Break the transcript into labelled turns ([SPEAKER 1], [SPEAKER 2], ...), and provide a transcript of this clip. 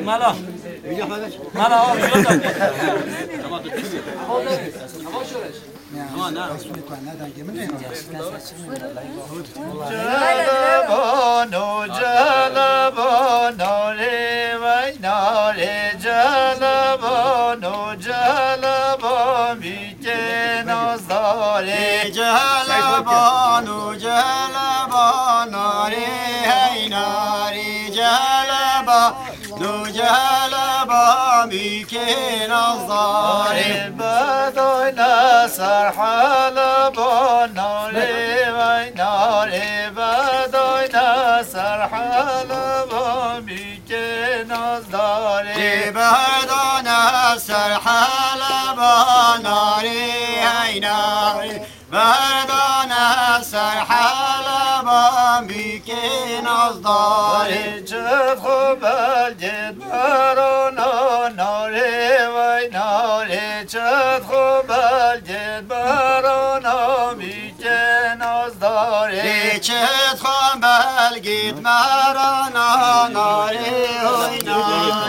[SPEAKER 1] ملا ملا
[SPEAKER 2] جلبانو جلبانو ری وای ناره جلبانو جلبان بیکه نازداره
[SPEAKER 3] جلبانو جلبانو ری هی ناری جلبانو جلبان بیکه نازداره
[SPEAKER 2] بدای نصر حلبان ناره وای ناره بدای نصر حلبان بیکه نازداره
[SPEAKER 3] بدای نصر حلبان ناره ای ناره بدای نصر حلبان بیکه نازداره
[SPEAKER 2] چه خوب الجد برانا ناره وای ناره چه خوب الجد برانا بیکه نازداره
[SPEAKER 3] چه خوب الجد برانا ناره وای ناره